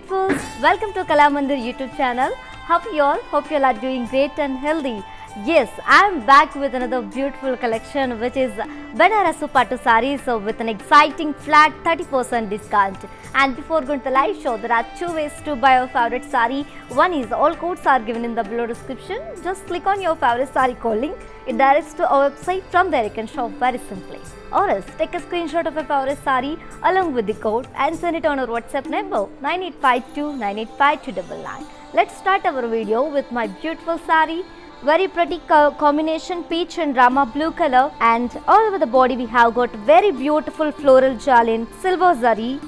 beautifuls, welcome to Kala Mandir YouTube channel. How are you all? Hope you all are doing great and healthy. Yes, I am back with another beautiful collection which is Banarasu Pattu sarees with an exciting flat 30% discount. And before going to the live show, there are two ways to buy your favorite saree. One is all codes are given in the below description. Just click on your favorite saree code link. It directs to our website. From there you can shop very simply. Or else take a screenshot of a favorite saree along with the code and send it on our WhatsApp number 9852 985299. Let's start our video with my beautiful saree. Very pretty combination peach and rama blue color, and all over the body we have got very beautiful floral jal in silver zari.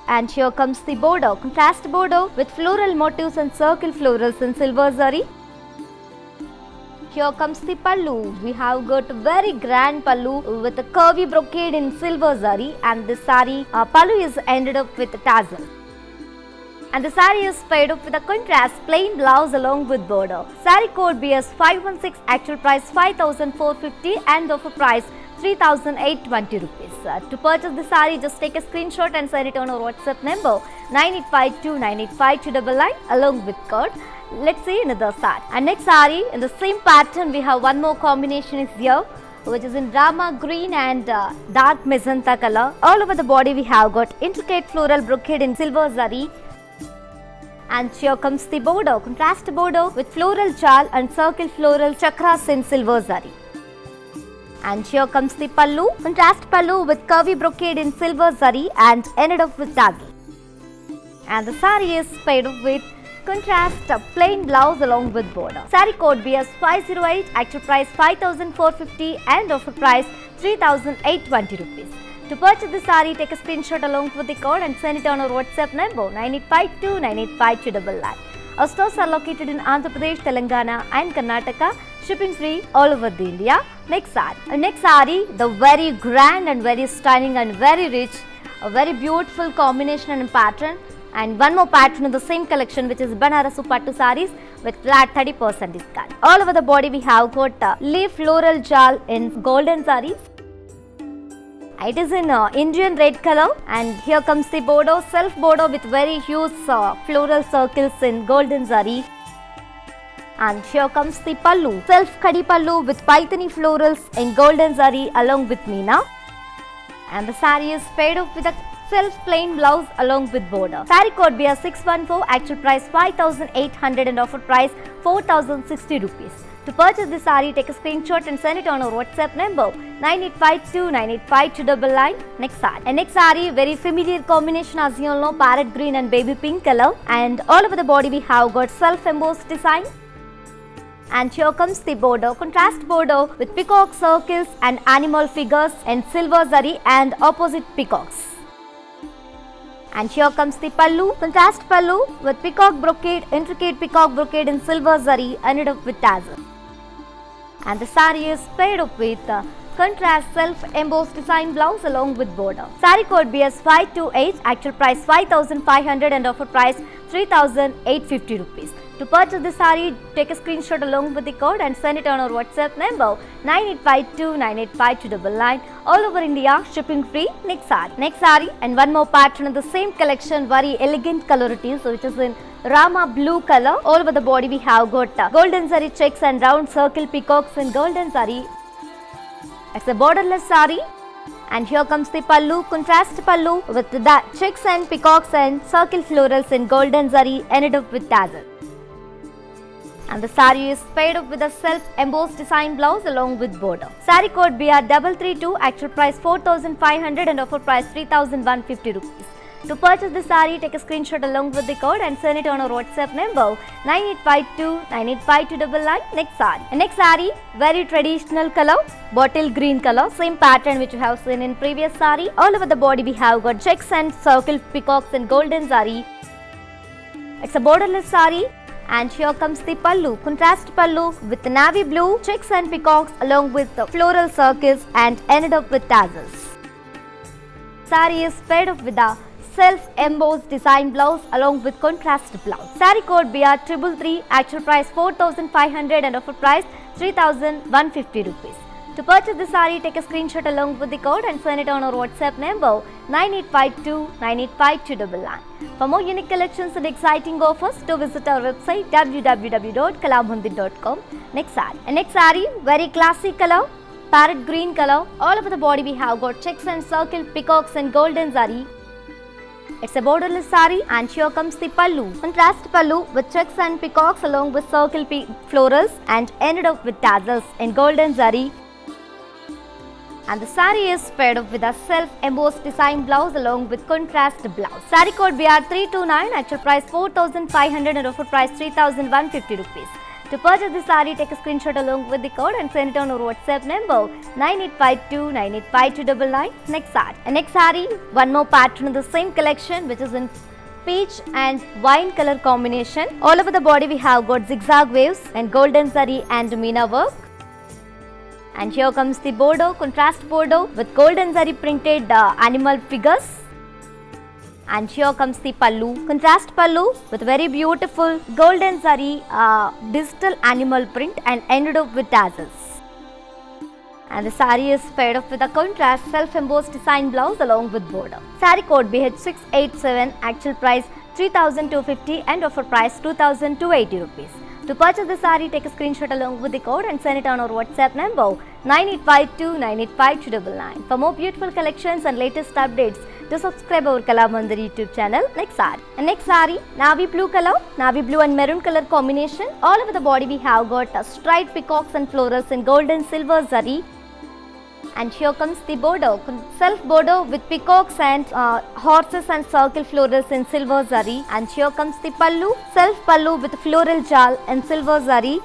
And here comes the border, contrast border with floral motifs and circle florals in silver zari. Here comes the pallu. We have got very grand pallu with a curvy brocade in silver zari, and this saree pallu is ended up with a tassel. And the saree is paired up with a contrast plain blouse along with border. Saree code BS 516, actual price 5,450 and offer price 3,820 rupees. To purchase the saree, just take a screenshot and send it on our WhatsApp number 9852 985299 along with code. Let's see another saree. And next saree in the same pattern, we have one more combination is here, which is in rama green and dark magenta color. All over the body we have got intricate floral brocade in silver zari. And here comes the border, contrast border with floral jal and circle floral chakras in silver zari. And here comes the pallu, contrast pallu with curvy brocade in silver zari and ended up with tassel. And the saree is paired up with contrast plain blouse along with border. Saree code BS 508, actual price 5,450 and offer price 3,820 rupees. To purchase the saree, take a screenshot along with the code and send it on our WhatsApp number 9852 985299. Our stores are located in Andhra Pradesh, Telangana and Karnataka. Shipping free all over the India. Next saree, the very grand and very stunning and very rich, a very beautiful combination and pattern. And one more pattern in the same collection, which is Banarasu Pattu sarees with flat 30% discount. All over the body we have got leaf floral jal in golden sarees. It is in Indian red color, and here comes the border, self border with very huge floral circles in golden zari. And here comes the pallu, self kadi pallu with paithani florals in golden zari along with meena. And the saree is paired up with a self plain blouse along with border. Saree code BS 614, actual price 5,800 and offer price 4,060 rupees. To purchase this saree, take a screenshot and send it on our WhatsApp number 9852 985299. Next saree, very familiar combination as you all know, parrot green and baby pink color, and all over the body we have got self-embossed design. And here comes the border, contrast border with peacock circles and animal figures in silver zari and opposite peacocks. And here comes the pallu, contrast pallu with peacock brocade, intricate peacock brocade in silver zari ended up with tassel. And the saree is paired up with contrast self-embossed design blouse along with border. Saree code BS 528, actual price 5,500 and offer price 3,850 rupees. To purchase the saree, take a screenshot along with the code and send it on our WhatsApp number 9852 985299. All over India, shipping free. Next saree, and one more pattern in the same collection, very elegant color it is, which is in rama blue color. All over the body we have got golden zari checks and round circle peacocks in golden zari. It's a borderless saree. And here comes the pallu, contrast pallu with the checks and peacocks and circle florals in golden zari ended up with tassel. And the saree is paired up with a self-embossed design blouse along with border. Saree code BR 332, actual price 4,500 and offer price 3,150 rupees. To purchase the saree, take a screenshot along with the code and send it on our WhatsApp number 9852 985299. Next saree, very traditional color, bottle green color, same pattern which you have seen in previous saree. All over the body we have got checks and circle peacocks in golden zari. It's a borderless saree. And here comes the pallu, contrast pallu with the navy blue checks and peacocks along with the floral circles and ended up with tassels. Saree is paired up with a self-embossed design blouse along with contrast blouse. Saree code BR 333, actual price 4,500 and offer price 3,150 rupees. To purchase the saree, take a screenshot along with the code and send it on our WhatsApp number 9852985299. For more unique collections and exciting offers, do visit our website www.kalamandir.com. Next saree, very classic color, parrot green color. All over the body we have got checks and circle, peacocks and golden zari. It's a borderless saree and here comes the pallu. Contrast pallu with checks and peacocks along with circle florals and ended up with tassels in golden zari. And the saree is paired up with a self-embossed design blouse along with contrast blouse. Saree code BR329, actual price 4,500 and offer price 3,150 rupees. To purchase the saree, take a screenshot along with the code and send it on our WhatsApp number 9852985299. Next saree, one more pattern in the same collection which is in peach and wine color combination. All over the body we have got zigzag waves and golden zari and meena work. And here comes the bordeaux, contrast bordeaux with golden zari printed animal figures. And here comes the pallu, contrast pallu with very beautiful golden zari digital animal print and ended up with tassels. And the saree is paired up with a contrast self-embossed design blouse along with border. Saree code BH687, actual price 3,250 and offer price 2,280 rupees. To purchase the saree, take a screenshot along with the code and send it on our WhatsApp number 9852985299. For more beautiful collections and latest updates, do subscribe our Kalamandir YouTube channel. Next saree, navy blue color, navy blue and maroon color combination. All over the body we have got striped peacocks and florals in gold and silver zari. And here comes the bordeaux, self bordeaux with peacocks and horses and circle florals in silver zari. And here comes the pallu, self pallu with floral jal and silver zari.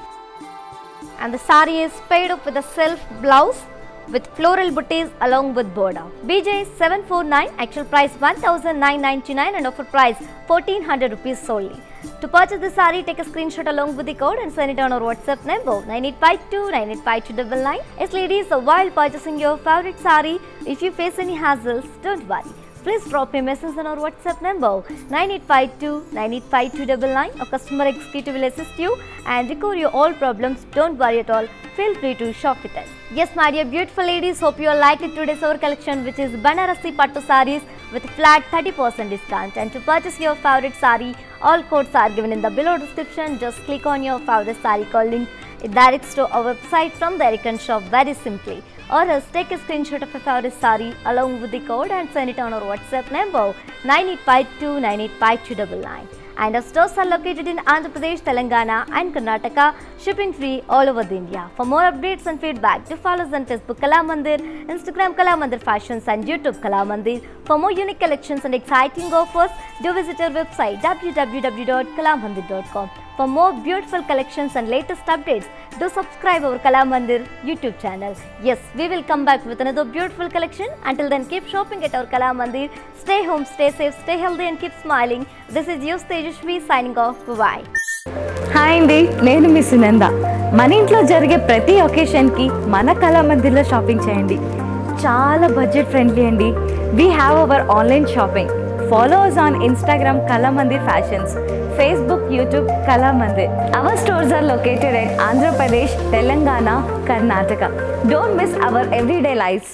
And the saree is paired up with a self blouse with floral booties along with border. BJ749, actual price 1,999 and offer price 1,400 rupees solely. To purchase the saree, take a screenshot along with the code and send it on our WhatsApp number 9852985299. Yes ladies, while purchasing your favorite saree, if you face any hassles, don't worry. Please drop a message on our WhatsApp number 9852985299. A customer executive will assist you and recover your all problems. Don't worry at all. Feel free to shop with us. Yes, my dear beautiful ladies, hope you all liked today's our collection, which is Banarasi Pattu sarees with flat 30% discount. And to purchase your favorite saree, all codes are given in the below description. Just click on your favorite saree code link. It directs to our website. From there you can shop very simply. Or else take a screenshot of your favorite saree along with the code and send it on our WhatsApp number 9852985299. And our stores are located in Andhra Pradesh, Telangana and Karnataka, shipping free all over India. For more updates and feedback, do follow us on Facebook Kalamandir, Instagram Kalamandir Fashions and YouTube Kalamandir. For more unique collections and exciting offers, do visit our website www.kalamandir.com. For more beautiful collections and latest updates, do subscribe our Kalamandir YouTube channel. Yes, we will come back with another beautiful collection. Until then, keep shopping at our Kalamandir. Stay home, stay safe, stay healthy and keep smiling. This is Yus Tejashvi signing off. Bye-bye. Hi అండి, నేను మీ సునంద. మన ఇంట్లో జరిగే ప్రతి ఒకేషన్కి మన కళామందిర్లో shopping చేయండి. చాలా budget friendly అండి. We have our online shopping. Follow us on Instagram Kalamandir Fashions, Facebook, YouTube Kalamandir. Our stores are located at Andhra Pradesh, Telangana, Karnataka. Don't miss our everyday lives.